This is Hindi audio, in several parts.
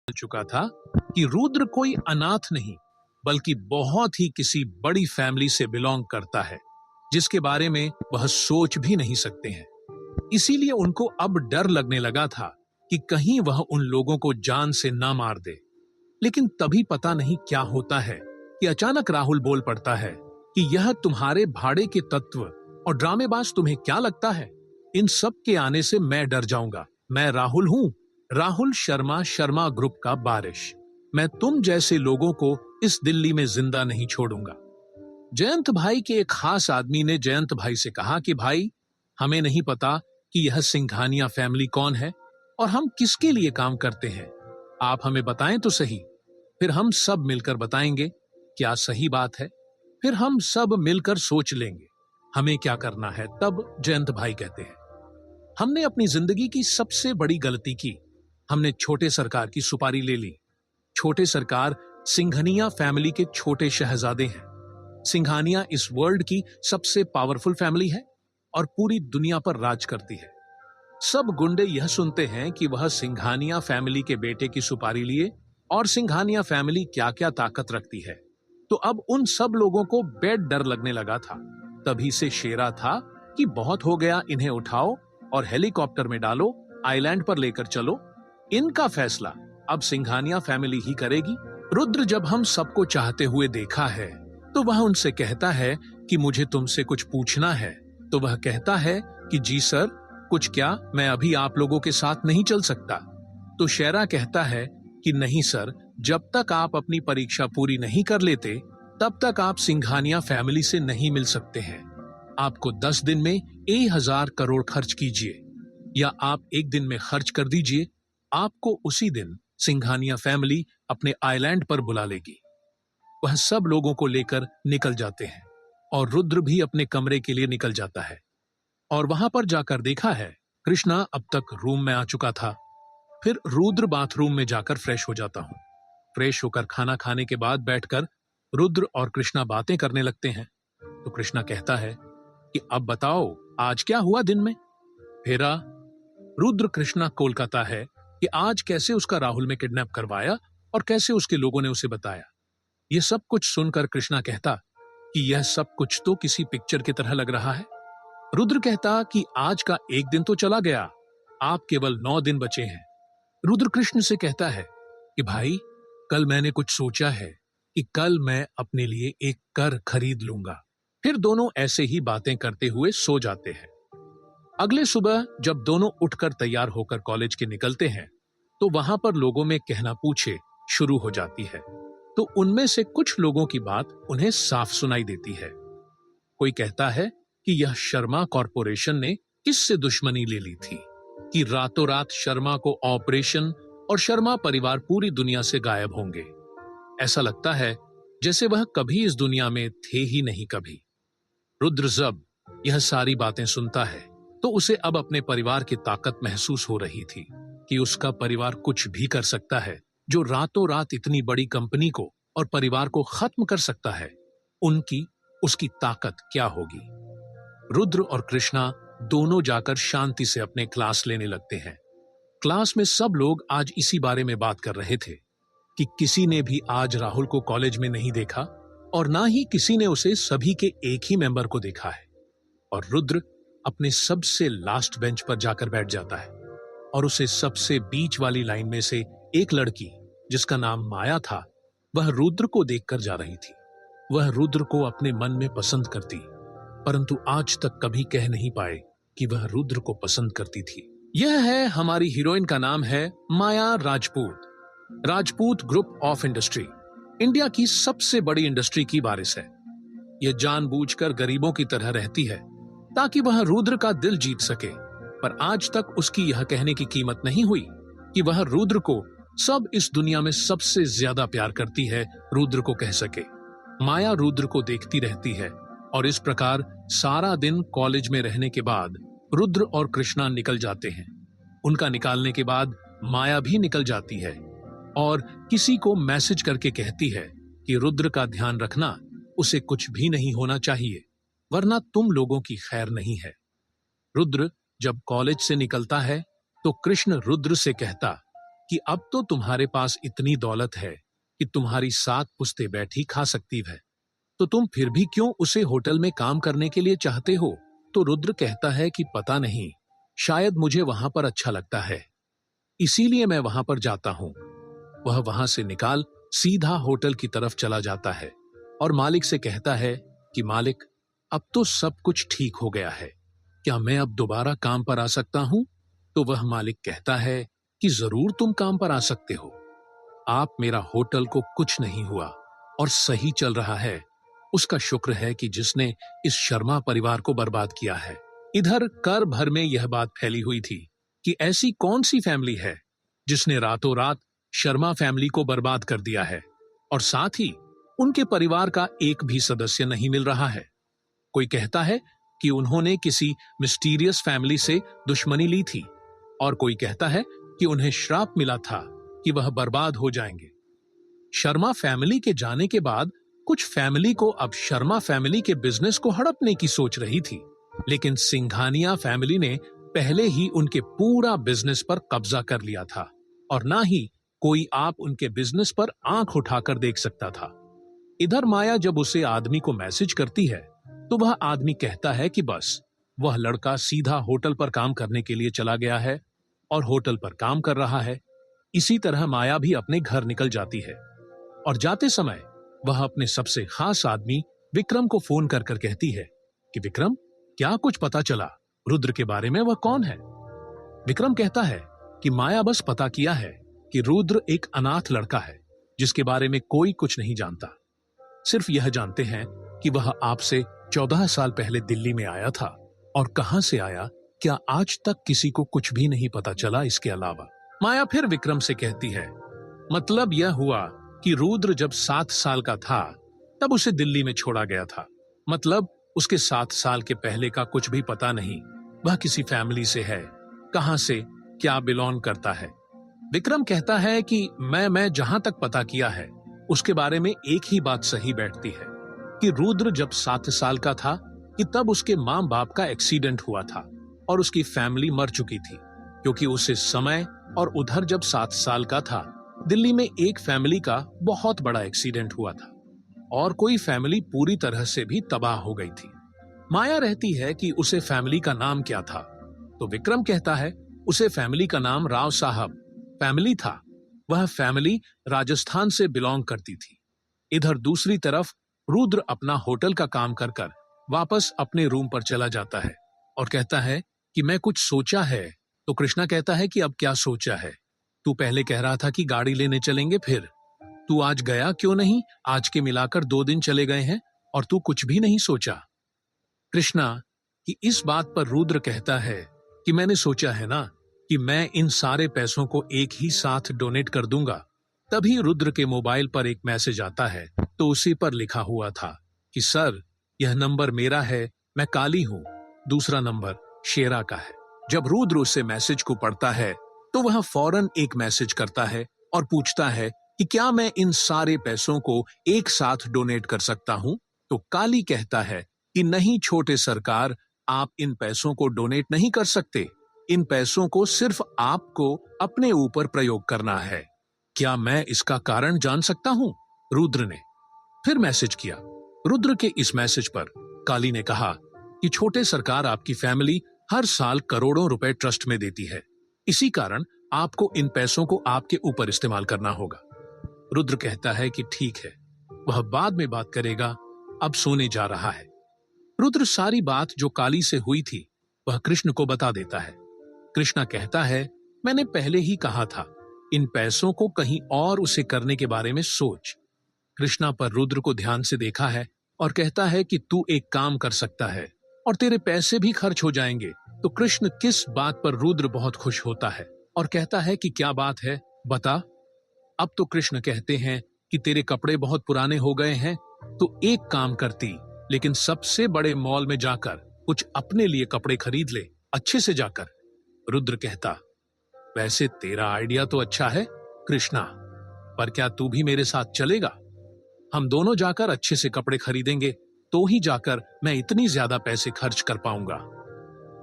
चुका था कि रुद्र कोई अनाथ नहीं बल्कि बहुत ही किसी बड़ी फैमिली से बिलोंग करता है जिसके बारे में वह सोच भी नहीं सकते हैं। इसीलिए उनको अब डर लगने लगा था कि कहीं वह उन लोगों को जान से ना मार दे। लेकिन तभी पता नहीं क्या होता है कि अचानक राहुल बोल पड़ता है कि यह तुम्हारे भाड़े के तत्व और ड्रामेबाज तुम्हें क्या लगता है? इन सब के आने से मैं डर जाऊंगा। मैं राहुल हूं, राहुल शर्मा, शर्मा ग्रुप का बारिश। मैं तुम जैसे लोगों को इस दिल्ली में जिंदा नहीं छोड़ूंगा। जयंत भाई के एक खास आदमी ने जयंत भाई से कहा कि भाई, हमें नहीं पता कि यह सिंघानिया फैमिली कौन है और हम किसके लिए काम करते हैं। आप हमें बताएं तो सही, फिर हम सब मिलकर बताएंगे क्या सही बात है। फिर हम सब मिलकर सोच लेंगे हमें क्या करना है। तब जयंत भाई कहते हैं, हमने अपनी जिंदगी की सबसे बड़ी गलती की। हमने छोटे सरकार की सुपारी ले ली। छोटे सरकार सिंघानिया फैमिली के छोटे शहजादे हैं। सिंघानिया इस वर्ल्ड की सबसे पावरफुल फैमिली है और पूरी दुनिया पर राज करती है। सब गुंडे यह सुनते हैं कि वह सिंघानिया फैमिली के बेटे की सुपारी लिए और सिंघानिया फैमिली क्या क्या ताकत रखती है। तो अब उन सब लोगों को बेड डर लगने लगा था। तभी से शेरा था कि बहुत हो गया, इन्हें उठाओ और हेलीकॉप्टर में डालो, आइलैंड पर लेकर चलो। इनका फैसला अब सिंघानिया फैमिली ही करेगी। रुद्र जब हम सबको चाहते हुए देखा है तो वह उनसे कहता है कि मुझे तुमसे कुछ पूछना है। तो वह कहता है कि जी सर, कुछ क्या? मैं अभी आप लोगों के साथ नहीं चल सकता। तो शेरा कहता है कि नहीं सर, जब तक आप अपनी परीक्षा पूरी नहीं कर लेते तब तक आप सिंघानिया फैमिली से नहीं मिल सकते हैं। आपको 10 दिन में 1000 करोड़ खर्च कीजिए या आप एक दिन में खर्च कर दीजिए, आपको उसी दिन सिंघानिया फैमिली अपने आइलैंड पर बुला लेगी। वह सब लोगों को लेकर निकल जाते हैं और रुद्र भी अपने कमरे के लिए निकल जाता है। और वहां पर जाकर देखा है, कृष्णा अब तक रूम में आ चुका था। फिर रुद्र बाथरूम में जाकर फ्रेश हो जाता हूं। फ्रेश होकर खाना खाने के बाद बैठकर रुद्र और कृष्णा बातें करने लगते हैं। तो कृष्णा कहता है कि अब बताओ आज क्या हुआ दिन में। फेरा रुद्र कृष्णा कोलकाता है कि आज कैसे उसका राहुल में किडनैप करवाया और कैसे उसके लोगों ने उसे बताया। यह सब कुछ सुनकर कृष्णा कहता कि यह सब कुछ तो किसी पिक्चर की तरह लग रहा है। रुद्र कहता कि आज का एक दिन तो चला गया, आप केवल 9 दिन बचे हैं। रुद्र कृष्ण से कहता है कि भाई, कल मैंने कुछ सोचा है कि कल मैं अपने लिए एक कर खरीद लूंगा। फिर दोनों ऐसे ही बातें करते हुए सो जाते हैं। अगले सुबह जब दोनों उठकर तैयार होकर कॉलेज के निकलते हैं तो वहां पर लोगों में कहना पूछे शुरू हो जाती है। तो उनमें से कुछ लोगों की बात उन्हें साफ सुनाई देती है। कोई कहता है कि यह शर्मा कॉरपोरेशन ने किससे दुश्मनी ले ली थी कि रातों रात शर्मा को ऑपरेशन और शर्मा परिवार पूरी दुनिया से गायब होंगे। ऐसा लगता है जैसे वह कभी इस दुनिया में थे ही नहीं कभी। रुद्र जब यह सारी बातें सुनता है तो उसे अब अपने परिवार की ताकत महसूस हो रही थी कि उसका परिवार कुछ भी कर सकता है जो रातों रात इतनी बड़ी कंपनी को और परिवार को खत्म कर सकता है। उसकी ताकत क्या होगी। रुद्र और कृष्णा दोनों जाकर शांति से अपने क्लास लेने लगते हैं। क्लास में सब लोग आज इसी बारे में बात कर रहे थे कि किसी ने भी आज राहुल को कॉलेज में नहीं देखा और ना ही किसी ने उसे सभी के एक ही मेंबर को देखा है। और रुद्र अपने सबसे लास्ट बेंच पर जाकर बैठ जाता है और उसे सबसे बीच वाली लाइन में से एक लड़की जिसका नाम माया था, वह रुद्र को देखकर जा रही थी। वह रुद्र को अपने मन में पसंद करती, परंतु आज तक कभी कह नहीं पाए कि वह रुद्र को पसंद करती थी। यह है हमारी हीरोइन का नाम है Maya Rajput. Rajput group of industry India की सबसे बड़ी इंडस्ट्री की वारिस है। यह जानबूझकर गरीबों की तरह रहती है ताकि वह रुद्र का दिल जीत सके, पर आज तक उसकी यह कहने की कीमत नहीं हुई कि वह रुद्र को सब इस दुनिया में सबसे ज्यादा प्यार करती है, रुद्र को कह सके। माया रुद्र को देखती रहती है और इस प्रकार सारा दिन कॉलेज में रहने के बाद रुद्र और कृष्णा निकल जाते हैं। उनका निकालने के बाद माया भी निकल जाती है और किसी को मैसेज करके कहती है कि रुद्र का ध्यान रखना, उसे कुछ भी नहीं होना चाहिए वरना तुम लोगों की खैर नहीं है। रुद्र जब कॉलेज से निकलता है तो कृष्ण रुद्र से कहता कि अब तो तुम्हारे पास इतनी दौलत है कि तुम्हारी 7 पुश्तें बैठी खा सकती है, तो तुम फिर भी क्यों उसे होटल में काम करने के लिए चाहते हो? तो रुद्र कहता है कि पता नहीं, शायद मुझे वहां पर अच्छा लगता है, इसीलिए मैं वहां पर जाता हूं। वह वहां से निकाल सीधा होटल की तरफ चला जाता है और मालिक से कहता है कि मालिक, अब तो सब कुछ ठीक हो गया है, क्या मैं अब दोबारा काम पर आ सकता हूं? तो वह मालिक कहता है कि जरूर तुम काम पर आ सकते हो। आप मेरा होटल को कुछ नहीं हुआ और सही चल रहा है, उसका शुक्र है कि जिसने इस शर्मा परिवार को बर्बाद किया है। इधर कर भर में यह बात फैली हुई थी कि ऐसी कौन सी फैमिली है जिसने रातों रात शर्मा फैमिली को बर्बाद कर दिया है, और साथ ही उनके परिवार का एक भी सदस्य नहीं मिल रहा है। कोई कहता है कि उन्होंने किसी मिस्टीरियस फैमिली से दुश्मनी ली थी, और कोई कहता है कि उन्हें श्राप मिला था कि वह बर्बाद हो जाएंगे। शर्मा फैमिली के जाने के बाद कुछ फैमिली को अब शर्मा फैमिली के बिजनेस को हड़पने की सोच रही थी, लेकिन सिंघानिया फैमिली ने पहले ही उनके पूरा बिजनेस पर कब्जा कर लिया था और ना ही कोई आप उनके बिजनेस पर आंख उठाकर देख सकता था। इधर माया जब उसे आदमी को मैसेज करती है तो वह आदमी कहता है कि बस वह लड़का सीधा होटल पर काम करने के लिए चला गया है और होटल पर काम कर रहा है। इसी तरह माया भी अपने घर निकल जाती है और जाते समय वह अपने सबसे खास आदमी विक्रम को फोन कर कर कहती है कि विक्रम, क्या कुछ पता चला रुद्र के बारे में? वह कौन है? विक्रम कहता है कि माया बस पता किया है कि रुद्र एक अनाथ लड़का है जिसके बारे में कोई कुछ नहीं जानता। सिर्फ यह जानते हैं कि वह आपसे 14 साल पहले दिल्ली में आया था, और कहां से आया क्या आज तक किसी को कुछ भी नहीं पता चला इसके अलावा। माया फिर विक्रम से कहती है, मतलब यह हुआ कि रुद्र जब 7 साल का था तब उसे दिल्ली में छोड़ा गया था, मतलब उसके 7 साल के पहले का कुछ भी पता नहीं, वह किसी फैमिली से है, कहां से क्या बिलोंग करता है। विक्रम कहता है कि मैं जहां तक पता किया है उसके बारे में एक ही बात सही बैठती है कि रुद्र जब 7 साल का था कि तब उसके माँ बाप का एक्सीडेंट हुआ था और उसकी फैमिली मर चुकी थी, क्योंकि उसे समय और उधर जब 7 साल का था दिल्ली में एक फैमिली का बहुत बड़ा एक्सीडेंट हुआ था और कोई फैमिली पूरी तरह से भी तबाह हो गई थी। माया रहती है कि उसे फैमिली का नाम क्या था, तो विक्रम कहता है उसे फैमिली का नाम राव साहब फैमिली था। वह फैमिली राजस्थान से बिलोंग करती थी। इधर दूसरी तरफ रुद्र अपना होटल का काम कर कर वापस अपने रूम पर चला जाता है और कहता है कि मैं कुछ सोचा है। तो कृष्णा कहता है कि अब क्या सोचा है? तू पहले कह रहा था कि गाड़ी लेने चलेंगे, फिर तू आज गया क्यों नहीं? आज के मिलाकर 2 दिन चले गए हैं और तू कुछ भी नहीं सोचा। कृष्णा कि इस बात पर रुद्र कहता है कि मैंने सोचा है ना कि मैं इन सारे पैसों को एक ही साथ डोनेट कर दूंगा। तभी रुद्र के मोबाइल पर एक मैसेज आता है, तो उसी पर लिखा हुआ था कि सर, यह नंबर मेरा है, मैं काली हूं, दूसरा नंबर शेरा का है। जब रुद्र उसे मैसेज को पढ़ता है तो वह फौरन एक मैसेज करता है और पूछता है कि क्या मैं इन सारे पैसों को एक साथ डोनेट कर सकता हूं? तो काली कहता है कि नहीं छोटे सरकार, आप इन पैसों को डोनेट नहीं कर सकते, इन पैसों को सिर्फ आपको अपने ऊपर प्रयोग करना है। क्या मैं इसका कारण जान सकता हूं? रुद्र ने फिर मैसेज किया। रुद्र के इस मैसेज पर काली ने कहा कि छोटे सरकार, आपकी फैमिली हर साल करोड़ों रुपए ट्रस्ट में देती है, इसी कारण आपको इन पैसों को आपके ऊपर इस्तेमाल करना होगा। रुद्र कहता है कि ठीक है, वह बाद में बात करेगा, अब सोने जा रहा है। रुद्र सारी बात जो काली से हुई थी वह कृष्ण को बता देता है। कृष्णा कहता है, मैंने पहले ही कहा था, इन पैसों को कहीं और उसे करने के बारे में सोच। कृष्णा पर रुद्र को ध्यान से देखा है और कहता है कि तू एक काम कर सकता है और तेरे पैसे भी खर्च हो जाएंगे। तो कृष्ण किस बात पर रुद्र बहुत खुश होता है और कहता है कि क्या बात है, बता। अब तो कृष्ण कहते हैं कि तेरे कपड़े बहुत पुराने हो गए हैं, तो एक काम करती, लेकिन सबसे बड़े मॉल में जाकर कुछ अपने लिए कपड़े खरीद ले, अच्छे से जाकर। रुद्र कहता, वैसे तेरा आइडिया तो अच्छा है कृष्णा, पर क्या तू भी मेरे साथ चलेगा? हम दोनों जाकर अच्छे से कपड़े खरीदेंगे, तो ही जाकर मैं इतनी ज्यादा पैसे खर्च कर पाऊंगा।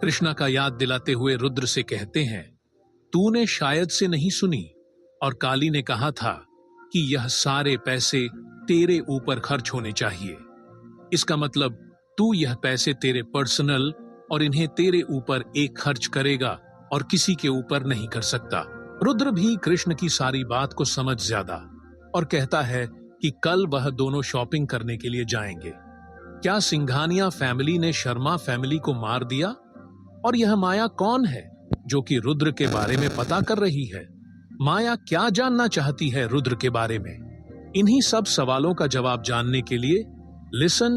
कृष्णा का याद दिलाते हुए रुद्र से कहते हैं, तूने शायद से नहीं सुनी, और काली ने कहा था कि यह सारे पैसे तेरे ऊपर खर्च होने चाहिए। इसका मतलब तू यह पैसे तेरे पर्सनल और इन्हें तेरे ऊपर एक खर्च करेगा और किसी के ऊपर नहीं कर सकता। रुद्र भी कृष्ण की सारी बात को समझ ज्यादा और कहता है कि कल वह दोनों शॉपिंग करने के लिए जाएंगे। क्या सिंघानिया फैमिली ने शर्मा फैमिली को मार दिया? और यह माया कौन है जो कि रुद्र के बारे में पता कर रही है? माया क्या जानना चाहती है रुद्र के बारे में? इन्हीं सब सवालों का जवाब जानने के लिए लिसन